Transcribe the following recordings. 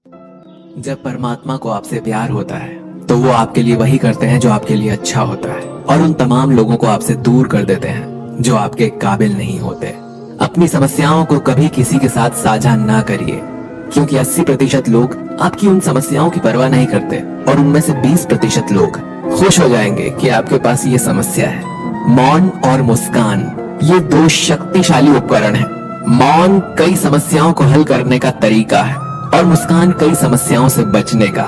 जब परमात्मा को आपसे प्यार होता है तो वो आपके लिए वही करते हैं जो आपके लिए अच्छा होता है, और उन तमाम लोगों को आपसे दूर कर देते हैं जो आपके काबिल नहीं होते। अपनी समस्याओं को कभी किसी के साथ साझा ना करिए, क्योंकि 80% लोग आपकी उन समस्याओं की परवाह नहीं करते और उनमें से 20% लोग खुश हो जाएंगे कि आपके पास ये समस्या है। मौन और मुस्कान, ये दो शक्तिशाली उपकरण हैं। मौन कई समस्याओं को हल करने का तरीका है और मुस्कान कई समस्याओं से बचने का।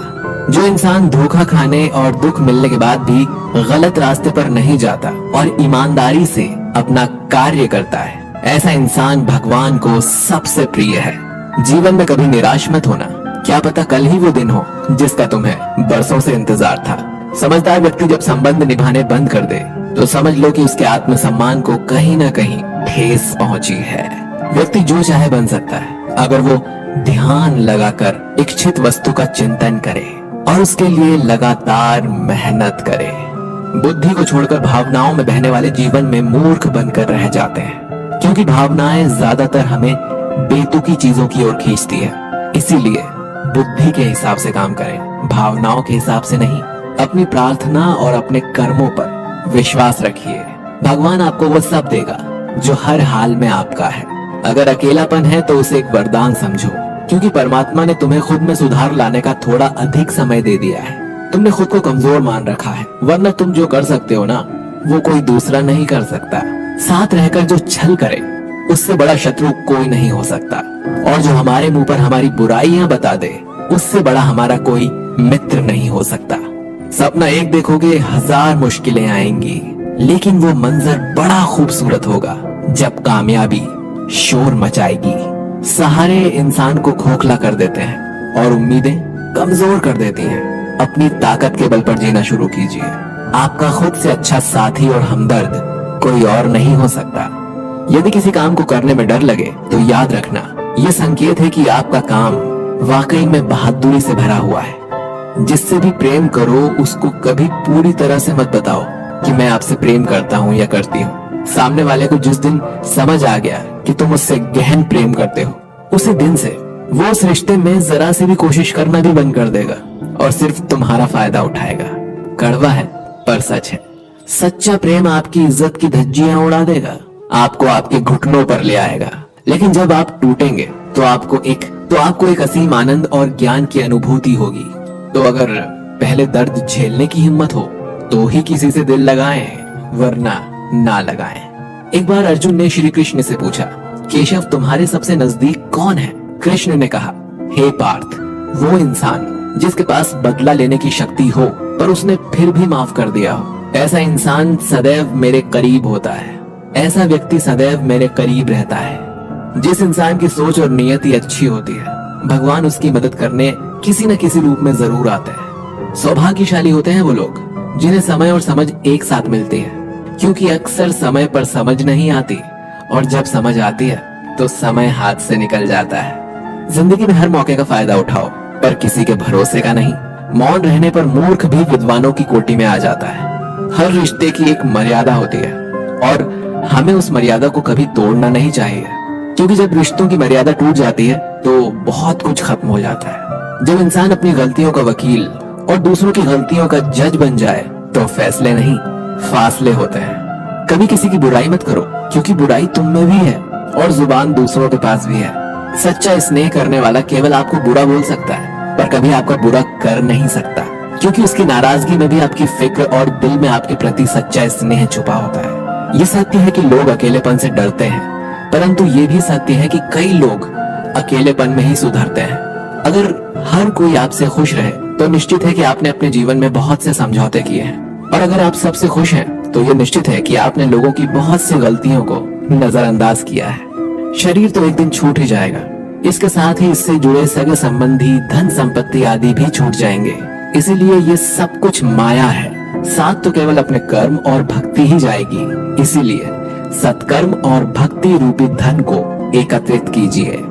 जो इंसान धोखा खाने और दुख मिलने के बाद भी गलत रास्ते पर नहीं जाता और ईमानदारी से अपना कार्य करता है, ऐसा इंसान भगवान को सबसे प्रिय है। जीवन में कभी निराश मत होना, क्या पता कल ही वो दिन हो जिसका तुम्हें बरसों से इंतजार था। समझदार व्यक्ति जब संबंध निभाने बंद कर दे तो समझ लो कि उसके आत्मसम्मान को कहीं ना कहीं ठेस पहुंची है। व्यक्ति जो चाहे बन सकता है अगर वो ध्यान लगाकर इच्छित वस्तु का चिंतन करे और उसके लिए लगातार मेहनत करे। बुद्धि को छोड़कर भावनाओं में बहने वाले जीवन में मूर्ख बनकर रह जाते हैं, क्योंकि भावनाएं ज्यादातर हमें बेतुकी चीजों की ओर खींचती है। इसीलिए बुद्धि के हिसाब से काम करें, भावनाओं के हिसाब से नहीं। अपनी प्रार्थना और अपने कर्मों पर विश्वास रखिए, भगवान आपको वो सब देगा जो हर हाल में आपका है। अगर अकेलापन है तो उसे एक वरदान समझो, क्योंकि परमात्मा ने तुम्हें खुद में सुधार लाने का थोड़ा अधिक समय दे दिया है। तुमने खुद को कमजोर मान रखा है, वरना तुम जो कर सकते हो ना वो कोई दूसरा नहीं कर सकता। साथ रहकर जो छल करे उससे बड़ा शत्रु कोई नहीं हो सकता, और जो हमारे मुंह पर हमारी बुराइयां बता दे उससे बड़ा हमारा कोई मित्र नहीं हो सकता। सपना एक देखोगे, 1000 मुश्किलें आएंगी, लेकिन वो मंजर बड़ा खूबसूरत होगा जब कामयाबी शोर मचाएगी। सहारे इंसान को खोखला कर देते हैं और उम्मीदें कमजोर कर देती हैं। अपनी ताकत के बल पर जीना शुरू कीजिए। आपका खुद से अच्छा साथी और हमदर्द कोई और नहीं हो सकता। यदि किसी काम को करने में डर लगे तो याद रखना, यह संकेत है कि आपका काम वाकई में बहादुरी से भरा हुआ है। जिससे भी प्रेम करो उसको कभी पूरी तरह से मत बताओ कि मैं आपसे प्रेम करता हूँ या करती हूँ। सामने वाले को जिस दिन समझ आ गया कि तुम उससे गहन प्रेम करते हो, उसी दिन से वो उस रिश्ते में जरा सी भी कोशिश करना भी बंद कर देगा और सिर्फ तुम्हारा फायदा उठाएगा। कड़वा है पर सच है। सच्चा प्रेम आपकी इज्जत की धज्जियां उड़ा देगा, आपको आपके घुटनों पर ले आएगा। लेकिन जब आप टूटेंगे तो आपको एक असीम आनंद और ज्ञान की अनुभूति होगी। तो अगर पहले दर्द झेलने की हिम्मत हो तो ही किसी से दिल लगाएं, वरना ना लगाएं। एक बार अर्जुन ने श्री कृष्ण से पूछा, केशव तुम्हारे सबसे नजदीक कौन है? कृष्ण ने कहा, हे पार्थ, वो इंसान जिसके पास बदला लेने की शक्ति हो पर उसने फिर भी माफ कर दिया हो। ऐसा इंसान सदैव मेरे करीब होता है, ऐसा व्यक्ति सदैव मेरे करीब रहता है। जिस इंसान की सोच और नियति अच्छी होती है, भगवान उसकी मदद करने किसी न किसी रूप में जरूर आते हैं। सौभाग्यशाली होते हैं वो लोग जिन्हें समय और समझ एक साथ मिलती है, क्योंकि अक्सर समय पर समझ नहीं आती और जब समझ आती है तो समय हाथ से निकल जाता है। जिंदगी में हर मौके का फायदा उठाओ, पर किसी के भरोसे का नहीं। मौन रहने पर मूर्ख भी विद्वानों की कोटि में आ जाता है। हर रिश्ते की एक मर्यादा होती है और हमें उस मर्यादा को कभी तोड़ना नहीं चाहिए, क्योंकि जब रिश्तों की मर्यादा टूट जाती है तो बहुत कुछ खत्म हो जाता है। जब इंसान अपनी गलतियों का वकील और दूसरों की गलतियों का जज बन जाए तो फैसले नहीं, फासले होते हैं। कभी किसी की बुराई मत करो, क्योंकि बुराई तुम में भी है और जुबान दूसरों के पास भी है। सच्चा स्नेह करने वाला केवल आपको बुरा बोल सकता है, पर कभी आपका बुरा कर नहीं सकता, क्योंकि उसकी नाराजगी में भी आपकी फिक्र और दिल में आपके प्रति सच्चा स्नेह छुपा होता है। ये सत्य है कि लोग अकेलेपन से डरते हैं, परंतु ये भी सत्य है कि कई लोग अकेलेपन में ही सुधरते हैं। अगर हर कोई आपसे खुश रहे तो निश्चित है कि आपने अपने जीवन में बहुत से समझौते किए हैं, और अगर आप सबसे खुश हैं तो ये निश्चित है कि आपने लोगों की बहुत सी गलतियों को नजरअंदाज किया है। शरीर तो एक दिन छूट ही जाएगा, इसके साथ ही इससे जुड़े सगे संबंधी, धन संपत्ति आदि भी छूट जाएंगे। इसीलिए ये सब कुछ माया है, साथ तो केवल अपने कर्म और भक्ति ही जाएगी। इसीलिए सत्कर्म और भक्ति रूपी धन को एकत्रित कीजिए।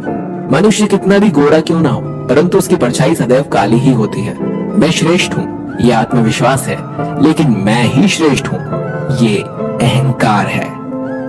मनुष्य कितना भी गोरा क्यों ना हो, परंतु उसकी परछाई सदैव काली ही होती है। मैं श्रेष्ठ हूँ ये आत्मविश्वास है, लेकिन मैं ही श्रेष्ठ हूँ ये अहंकार है।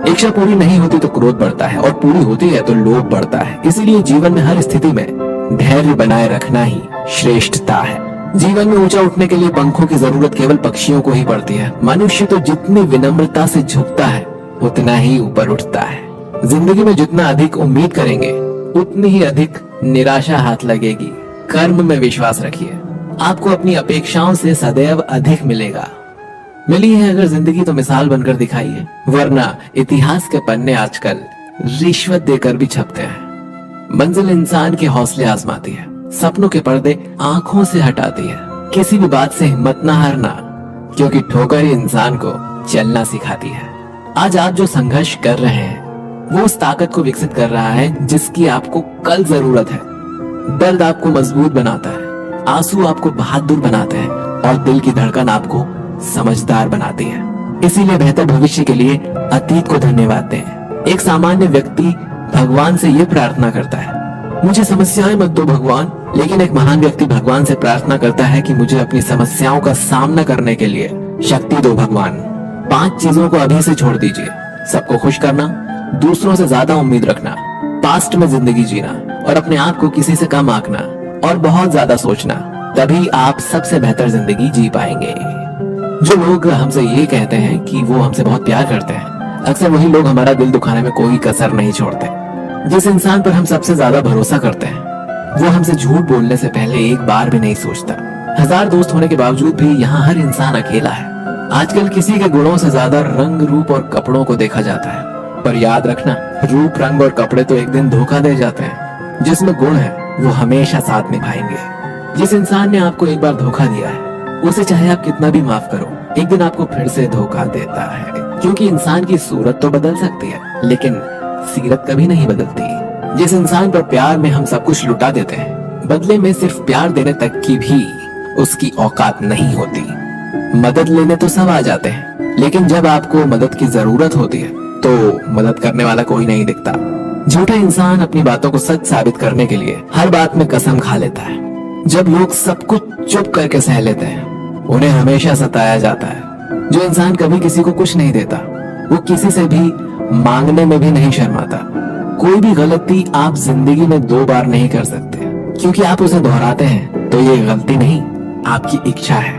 इच्छा पूरी नहीं होती तो क्रोध बढ़ता है, और पूरी होती है तो लोभ बढ़ता है। इसीलिए जीवन में हर स्थिति में धैर्य बनाए रखना ही श्रेष्ठता है। जीवन में ऊंचा उठने के लिए पंखों की जरूरत केवल पक्षियों को ही पड़ती है। मनुष्य तो जितनी विनम्रता से झुकता है उतना ही ऊपर उठता है। जिंदगी में जितना अधिक उम्मीद करेंगे उतनी ही अधिक निराशा हाथ लगेगी। कर्म में विश्वास रखिए, आपको अपनी अपेक्षाओं से सदैव अधिक मिलेगा। मिली है अगर जिंदगी तो मिसाल बनकर दिखाइए, वरना इतिहास के पन्ने आजकल रिश्वत देकर भी छपते हैं। मंजिल इंसान के हौसले आजमाती है, सपनों के पर्दे आंखों से हटाती है। किसी भी बात से हिम्मत न हारना, क्योंकि ठोकर ही इंसान को चलना सिखाती है। आज आप जो संघर्ष कर रहे हैं वो उस ताकत को विकसित कर रहा है जिसकी आपको कल जरूरत है। दर्द आपको मजबूत बनाता है, आंसू आपको बहादुर बनाते हैं और दिल की धड़कन आपको समझदार बनाती है। इसीलिए बेहतर भविष्य के लिए अतीत को धन्यवाद दें। एक सामान्य व्यक्ति भगवान से ये प्रार्थना करता है, मुझे समस्याएं मत दो भगवान। लेकिन एक महान व्यक्ति भगवान से प्रार्थना करता है कि मुझे अपनी समस्याओं का सामना करने के लिए शक्ति दो भगवान। 5 चीजों को अभी से छोड़ दीजिए। सबको खुश करना, दूसरों से ज्यादा उम्मीद रखना, पास्ट में जिंदगी जीना और अपने आप को किसी से कम आंकना और बहुत ज्यादा सोचना। तभी आप सबसे बेहतर जिंदगी जी पाएंगे। जो लोग हमसे ये कहते हैं कि वो हमसे बहुत प्यार करते हैं, अक्सर वही लोग हमारा दिल दुखाने में कोई कसर नहीं छोड़ते। जिस इंसान पर हम सबसे ज्यादा भरोसा करते हैं वो हमसे झूठ बोलने से पहले एक बार भी नहीं सोचता। 1000 दोस्त होने के बावजूद भी यहाँ हर इंसान अकेला है। आजकल किसी के गुणों से ज्यादा रंग, रूप और कपड़ों को देखा जाता है, पर याद रखना, रूप, रंग और कपड़े तो एक दिन धोखा दे जाते हैं। जिसमें गुण है वो हमेशा साथ निभाएंगे। जिस इंसान ने आपको एक बार धोखा दिया है उसे चाहे आप कितना भी माफ करो, एक दिन आपको फिर से धोखा देता है। क्योंकि इंसान की सूरत तो बदल सकती है लेकिन सीरत कभी नहीं बदलती। जिस इंसान पर प्यार में हम सब कुछ लुटा देते हैं, बदले में सिर्फ प्यार देने तक की भी उसकी औकात नहीं होती। मदद लेने तो सब आ जाते हैं, लेकिन जब आपको मदद की जरूरत होती है तो मदद करने वाला कोई नहीं दिखता। झूठा इंसान अपनी बातों को सच साबित करने के लिए हर बात में कसम खा लेता है। जब लोग सब कुछ चुप करके सह लेते हैं उन्हें हमेशा सताया जाता है। जो इंसान कभी किसी को कुछ नहीं देता वो किसी से भी मांगने में भी नहीं शर्माता। कोई भी गलती आप जिंदगी में 2 बार नहीं कर सकते, क्योंकि आप उसे दोहराते हैं तो ये गलती नहीं, आपकी इच्छा है।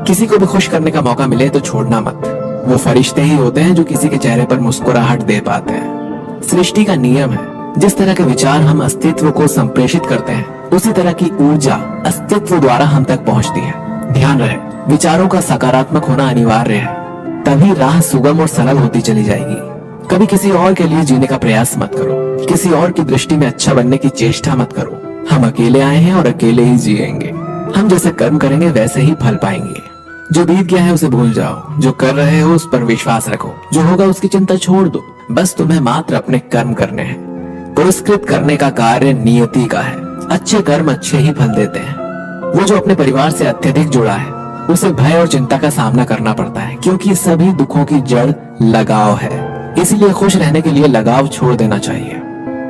किसी को भी खुश करने का मौका मिले तो छोड़ना मत। वो फरिश्ते ही होते हैं जो किसी के चेहरे पर मुस्कुराहट दे पाते हैं। सृष्टि का नियम है, जिस तरह के विचार हम अस्तित्व को संप्रेषित करते हैं उसी तरह की ऊर्जा अस्तित्व द्वारा हम तक पहुंचती है। ध्यान रहे, विचारों का सकारात्मक होना अनिवार्य है, तभी राह सुगम और सरल होती चली जाएगी। कभी किसी और के लिए जीने का प्रयास मत करो, किसी और की दृष्टि में अच्छा बनने की चेष्टा मत करो। हम अकेले आए हैं और अकेले ही जिएंगे। हम जैसे कर्म करेंगे वैसे ही फल पाएंगे। जो बीत गया है उसे भूल जाओ, जो कर रहे हो उस पर विश्वास रखो, जो होगा उसकी चिंता छोड़ दो। बस तुम्हें मात्र अपने कर्म करने हैं। पुरस्कृत करने का कार्य नियति का है। अच्छे कर्म अच्छे ही फल देते हैं। वो जो अपने परिवार से अत्यधिक जुड़ा है उसे भय और चिंता का सामना करना पड़ता है, क्योंकि सभी दुखों की जड़ लगाव है। इसलिए खुश रहने के लिए लगाव छोड़ देना चाहिए।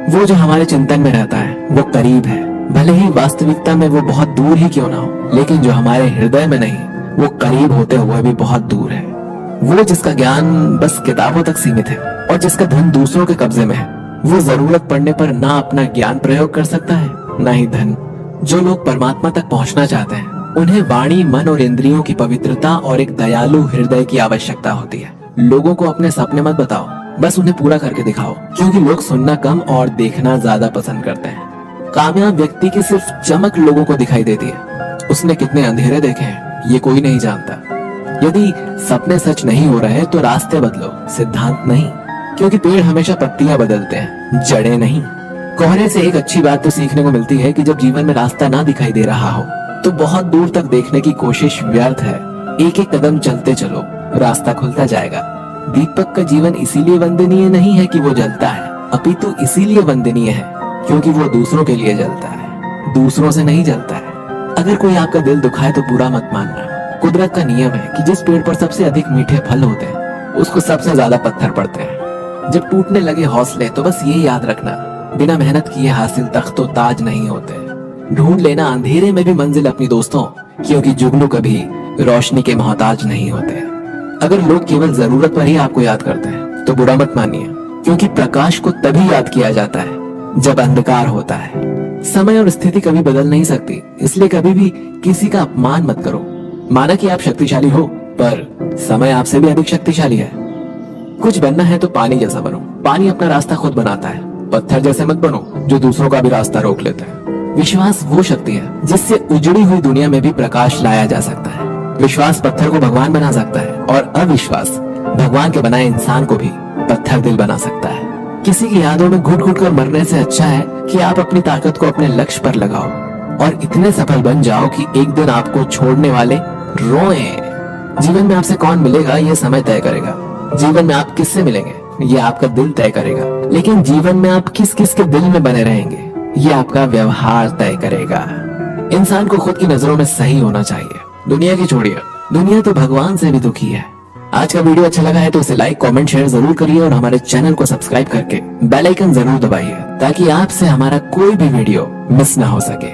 वो जो हमारे चिंतन में रहता है वो करीब है, भले ही वास्तविकता में वो बहुत दूर ही क्यों ना हो, लेकिन जो हमारे हृदय में नहीं वो करीब होते हुए भी बहुत दूर है। वो जिसका ज्ञान बस किताबों तक सीमित है और जिसका धन दूसरों के कब्जे में है, वो जरूरत पड़ने पर ना अपना ज्ञान प्रयोग कर सकता है ना ही धन। जो लोग परमात्मा तक पहुंचना चाहते हैं उन्हें वाणी, मन और इंद्रियों की पवित्रता और एक दयालु हृदय की आवश्यकता होती है। लोगों को अपने सपने मत बताओ, बस उन्हें पूरा करके दिखाओ, क्योंकि लोग सुनना कम और देखना ज्यादा पसंद करते हैं। कामयाब व्यक्ति की सिर्फ चमक लोगों को दिखाई देती है, उसने कितने अंधेरे देखे हैं ये कोई नहीं जानता। यदि सपने सच नहीं हो रहे तो रास्ते बदलो, सिद्धांत नहीं, क्योंकि पेड़ हमेशा पत्तियां बदलते हैं, जड़ें नहीं। कोहरे से एक अच्छी बात तो सीखने को मिलती है कि जब जीवन में रास्ता ना दिखाई दे रहा हो तो बहुत दूर तक देखने की कोशिश व्यर्थ है। एक एक कदम चलते चलो, रास्ता खुलता जाएगा। दीपक का जीवन इसीलिए वंदनीय नहीं है कि वो जलता है, अपितु इसीलिए वंदनीय है क्योंकि वो दूसरों के लिए जलता है, दूसरों से नहीं जलता है। अगर कोई आपका दिल दुखाए तो बुरा मत मानना। कुदरत का नियम है कि जिस पेड़ पर सबसे अधिक मीठे फल होते हैं उसको सबसे ज्यादा पत्थर पड़ते हैं। जब टूटने लगे हौसले तो बस ये याद रखना, बिना मेहनत किए हासिल तख्तो ताज नहीं होते। ढूंढ लेना अंधेरे में भी मंजिल अपनी दोस्तों, क्योंकि जुगनू कभी रोशनी के मोहताज नहीं होते। अगर लोग केवल जरूरत पर ही आपको याद करते हैं तो बुरा मत मानिए, क्योंकि प्रकाश को तभी याद किया जाता है जब अंधकार होता है। समय और स्थिति कभी बदल नहीं सकती, इसलिए कभी भी किसी का अपमान मत करो। माना कि आप शक्तिशाली हो, पर समय आपसे भी अधिक शक्तिशाली है। कुछ बनना है तो पानी जैसा बनो। पानी अपना रास्ता खुद बनाता है। पत्थर जैसे मत बनो जो दूसरों का भी रास्ता रोक लेते हैं। विश्वास वो शक्ति है जिससे उजड़ी हुई दुनिया में भी प्रकाश लाया जा सकता है। विश्वास पत्थर को भगवान बना सकता है और अविश्वास भगवान के बनाए इंसान को भी पत्थर दिल बना सकता है। किसी की यादों में घुट घुट कर मरने से अच्छा है कि आप अपनी ताकत को अपने लक्ष्य पर लगाओ और इतने सफल बन जाओ कि एक दिन आपको छोड़ने वाले रोएं। जीवन में आपसे कौन मिलेगा ये समय तय करेगा। जीवन में आप किससे मिलेंगे ये आपका दिल तय करेगा। लेकिन जीवन में आप किस किस के दिल में बने रहेंगे ये आपका व्यवहार तय करेगा। इंसान को खुद की नजरों में सही होना चाहिए। दुनिया की छोड़िए, दुनिया तो भगवान से भी दुखी है। आज का वीडियो अच्छा लगा है तो इसे लाइक, कमेंट, शेयर जरूर करिए और हमारे चैनल को सब्सक्राइब करके बेल आइकन जरूर दबाइए ताकि आपसे हमारा कोई भी वीडियो मिस ना हो सके।